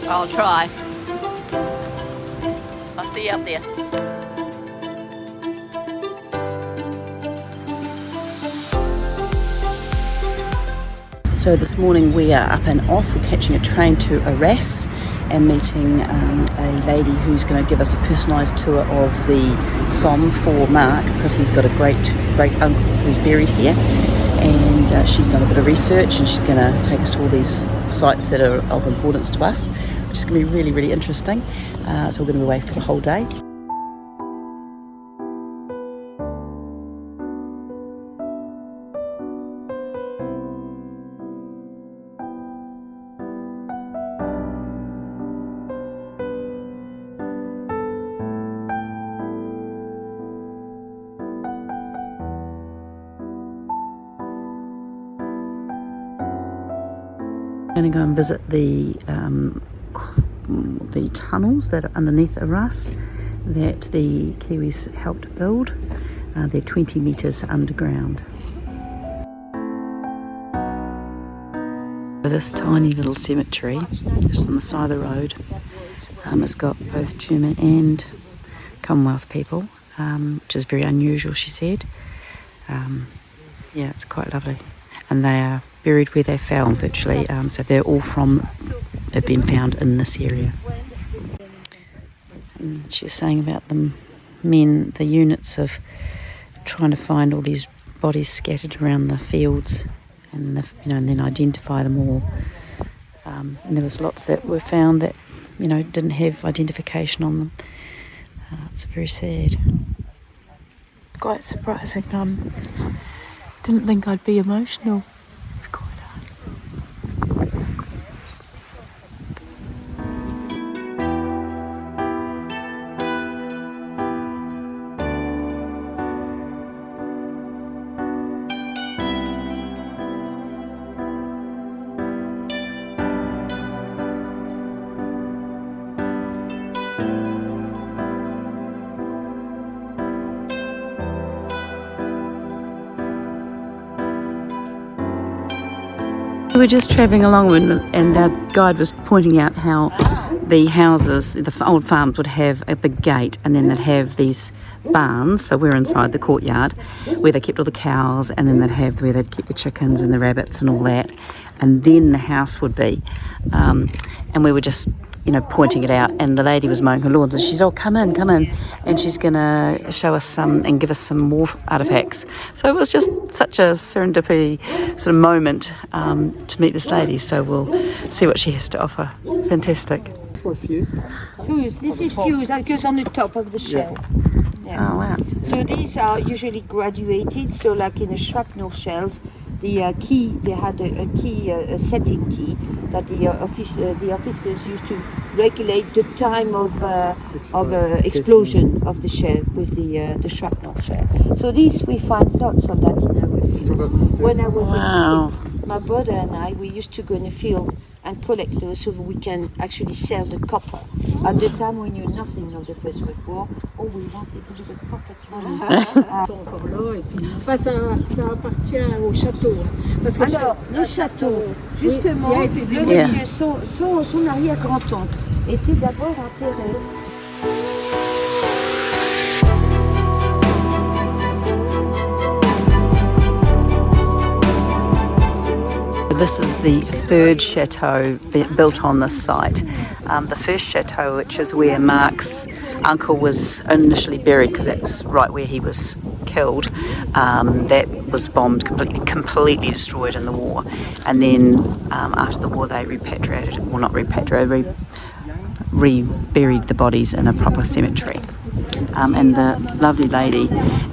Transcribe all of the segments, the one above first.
I'll try. I'll see you up there. So this morning we are up and off. We're catching a train to Arras and meeting a lady who's going to give us a personalised tour of the Somme for Mark, because he's got a great uncle who's buried here, and she's done a bit of research and she's going to take us to all these sites that are of importance to us, which is going to be really, really interesting. So we're going to be away for the whole day. I'm going to go and visit the tunnels that are underneath Arras that the Kiwis helped build. They're 20 metres underground. This tiny little cemetery just on the side of the road. It's got both German and Commonwealth people, which is very unusual, she said. Yeah, it's quite lovely. And they are buried where they fell, virtually. So they're all they've been found in this area. And she was saying about the units of trying to find all these bodies scattered around the fields, and and then identify them all. And there was lots that were found that didn't have identification on them. It's very sad. Quite surprising. Didn't think I'd be emotional. It's quite hard. We were just travelling along and our guide was pointing out how the houses, the old farms, would have a big gate, and then they'd have these barns, so we're inside the courtyard, where they kept all the cows, and then they'd have where they'd keep the chickens and the rabbits and all that, and then the house would be. And we were just pointing it out, and the lady was mowing her lawns, and she said, "Oh, come in," and she's going to show us some and give us some more artefacts. So it was just such a serendipity sort of moment to meet this lady. So we'll see what she has to offer. Fantastic. Fuse. This is fuse that goes on the top of the shell. Yeah. Oh wow! So these are usually graduated. So like in the shrapnel shells, the key, they had a key, a setting key that the officers used to regulate the time of explosion of the shell with the shrapnel shell. So these, we find lots of that in our field. When I was a kid, my brother and I, we used to go in the field and collect those so we can actually sell the copper. At the time, we knew nothing of the First World War. All we wanted to do was pocket money. Encore là, et puis, enfin, ça appartient au château. Parce que alors, le château, justement, le monsieur, son arrière-grand-oncle, était d'abord enterré. This is the third chateau built on this site. The first chateau, which is where Mark's uncle was initially buried, because that's right where he was killed, that was bombed, completely destroyed in the war. And then after the war they reburied the bodies in a proper cemetery. And the lovely lady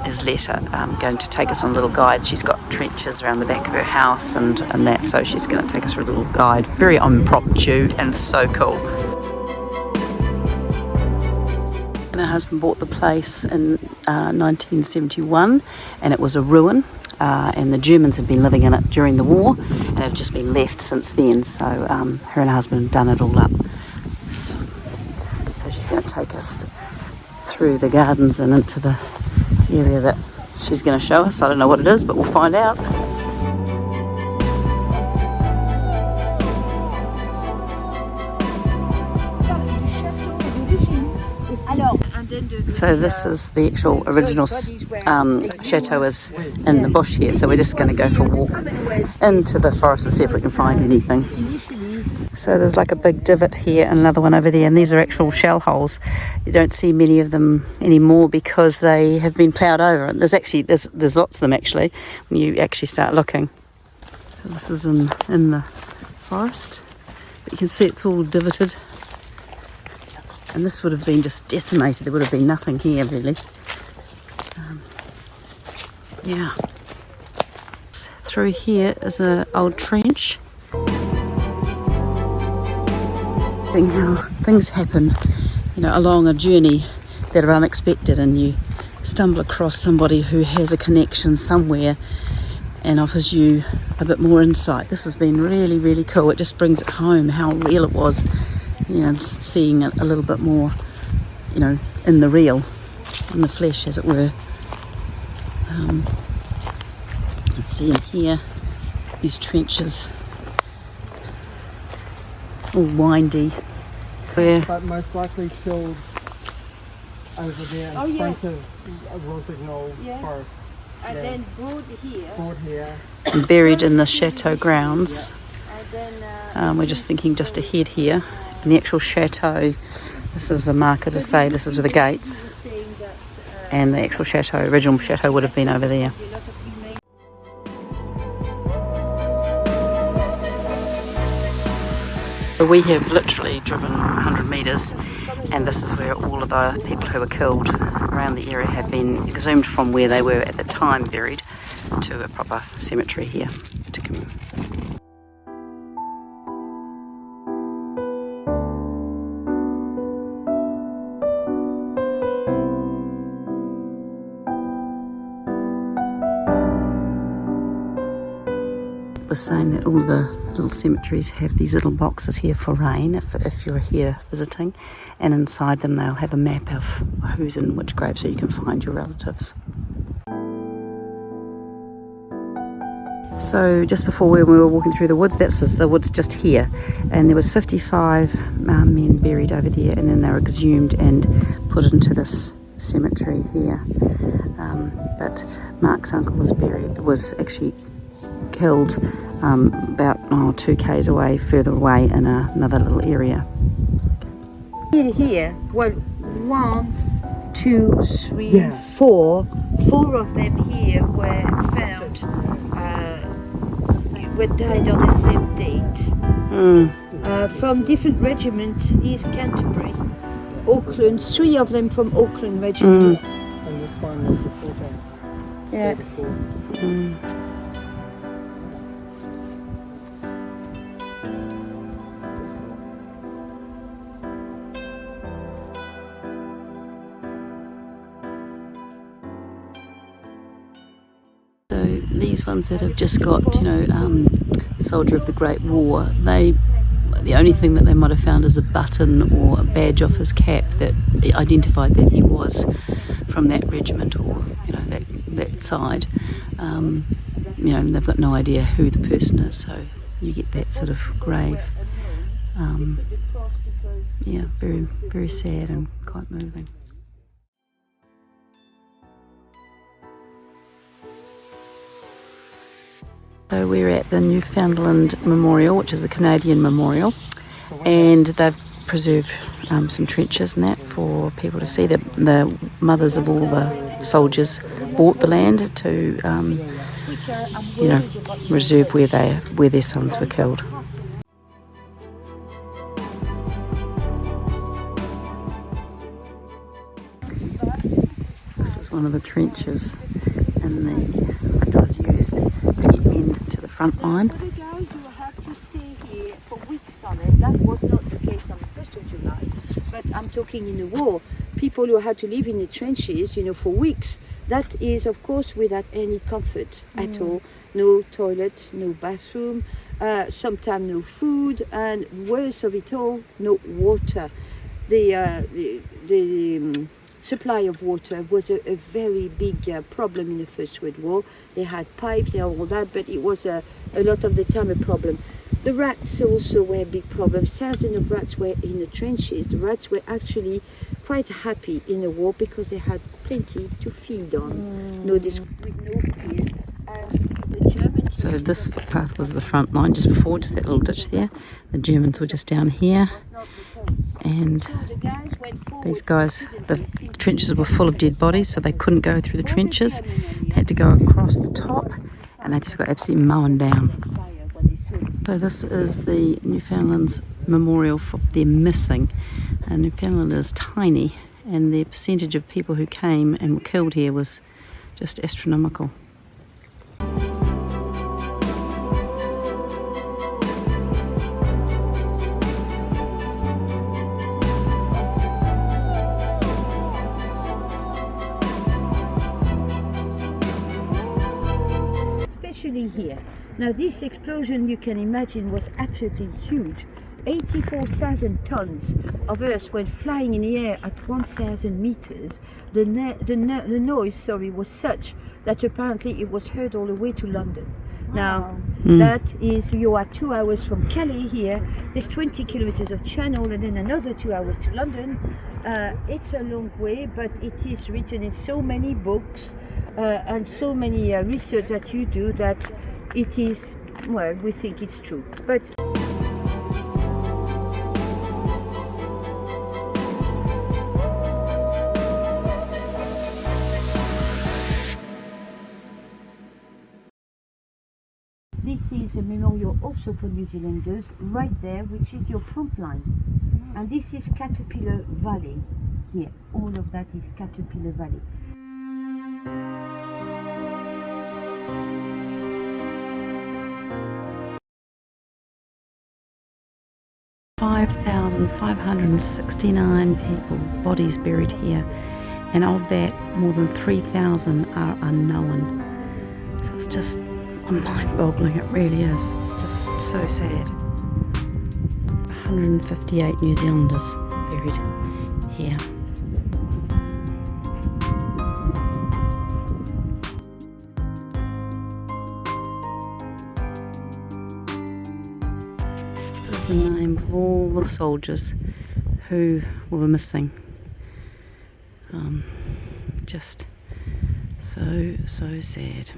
is later going to take us on a little guide. She's got trenches around the back of her house and that, so she's going to take us for a little guide. Very impromptu and so cool. My husband bought the place in 1971, and it was a ruin, and the Germans had been living in it during the war and have just been left since then. So her and her husband have done it all up. So she's going to take us through the gardens and into the area that she's going to show us. I don't know what it is, but we'll find out. So this is the actual original chateau is in the bush here. So we're just going to go for a walk into the forest and see if we can find anything. So there's like a big divot here and another one over there, and these are actual shell holes. You don't see many of them anymore because they have been ploughed over. And there's lots of them actually when you actually start looking. So this is in the forest, but you can see it's all divoted. And this would have been just decimated. There would have been nothing here really. Yeah. Through here is an old trench. How things happen, along a journey that are unexpected, and you stumble across somebody who has a connection somewhere and offers you a bit more insight. This has been really, really cool. It just brings it home how real it was, seeing it a little bit more, in the real, in the flesh, as it were. Let's see in here, these trenches. All windy. But most likely killed over there in front of Rossignol Forest. And then brought here. And buried in the chateau grounds. And then, we're just thinking just ahead here. In the actual chateau, this is a marker to say this is where the gates. And the actual chateau, original chateau, would have been over there. We have literally driven 100 metres, and this is where all of the people who were killed around the area have been exhumed from where they were at the time buried to a proper cemetery here. Was saying that all the little cemeteries have these little boxes here for rain if you're here visiting, and inside them they'll have a map of who's in which grave so you can find your relatives. So just before we were walking through the woods, that's the woods just here, and there was 55 men buried over there, and then they were exhumed and put into this cemetery here. But Mark's uncle was actually killed about 2 k's away, further away in another little area. Here, well, 1, 2, 3, 4. 4 of them here were found, were died on the same date. From different regiments, East Canterbury, Auckland. 3 of them from Auckland Regiment. And this one was the 14th. Yeah. So these ones that have just got, Soldier of the Great War, the only thing that they might have found is a button or a badge off his cap that identified that he was from that regiment or, that side. They've got no idea who the person is, so you get that sort of grave. Very, very sad and quite moving. So we're at the Newfoundland Memorial, which is the Canadian Memorial, and they've preserved some trenches and that for people to see. The mothers of all the soldiers bought the land to, reserve where their sons were killed. This is one of the trenches that was used to get men to the front line. The guys who had to stay here for weeks on it, that was not the case on the 1st of July. But I'm talking in the war, people who had to live in the trenches, for weeks. That is, of course, without any comfort at all. No toilet, no bathroom, sometimes no food, and worst of it all, no water. The supply of water was a very big problem in the First World War. They had pipes, they had all that, but it was a lot of the time a problem. The rats also were a big problem. Thousands of rats were in the trenches. The rats were actually quite happy in the war because they had plenty to feed on. No, with no fears, as the Germans. So this footpath was the front line just before, just that little ditch there. The Germans were just down here, and these guys, the trenches were full of dead bodies, so they couldn't go through the trenches. They had to go across the top, and they just got absolutely mown down. So this is the Newfoundland's memorial for their missing. And Newfoundland is tiny, and the percentage of people who came and were killed here was just astronomical. Especially here. Now this explosion, you can imagine, was absolutely huge. 84,000 tons of earth went flying in the air at 1,000 meters. The noise, was such that apparently it was heard all the way to London. Now, that is, you are 2 hours from Calais here, there's 20 kilometers of channel, and then another 2 hours to London. It's a long way, but it is written in so many books and so many research that you do that it is, well, we think it's true. But this is a memorial also for New Zealanders, right there, which is your front line. And this is Caterpillar Valley here. All of that is Caterpillar Valley. 5,569 people, bodies buried here, and of that, more than 3,000 are unknown. So it's just mind-boggling, it really is. It's just so sad. 158 New Zealanders buried here. This is the name of all the soldiers who were missing. Just so sad.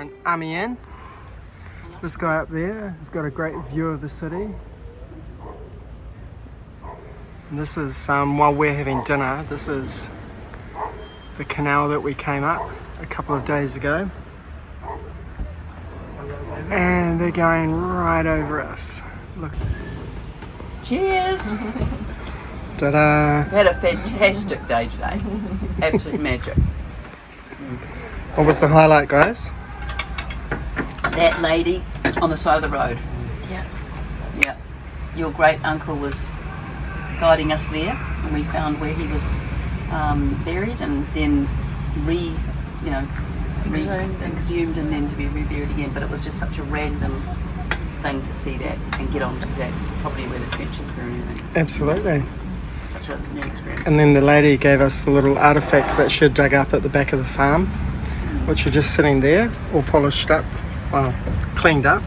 In Amiens. This guy up there has got a great view of the city. And this is, while we're having dinner, this is the canal that we came up a couple of days ago. And they're going right over us. Look. Cheers! Ta-da! We had a fantastic day today. Absolute magic. What was the highlight, guys? That lady on the side of the road. Yeah. Your great uncle was guiding us there, and we found where he was buried, and then exhumed, and then to be reburied again. But it was just such a random thing to see that and get onto that property where the trenches were and everything. Absolutely. Such a new experience. And then the lady gave us the little artifacts that she'd dug up at the back of the farm, which are just sitting there, all polished up. Well, cleaned up.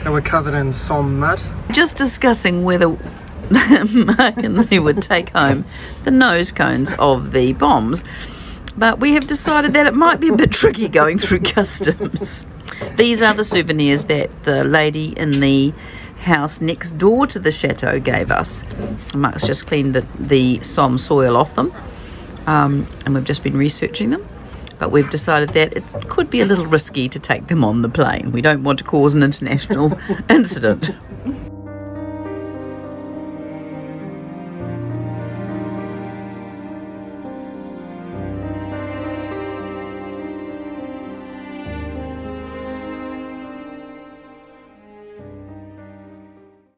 They were covered in Somme mud. Just discussing whether Mark and they would take home the nose cones of the bombs, but we have decided that it might be a bit tricky going through customs. These are the souvenirs that the lady in the house next door to the chateau gave us. Mark's just cleaned the Somme soil off them, and we've just been researching them. But we've decided that it could be a little risky to take them on the plane. We don't want to cause an international incident.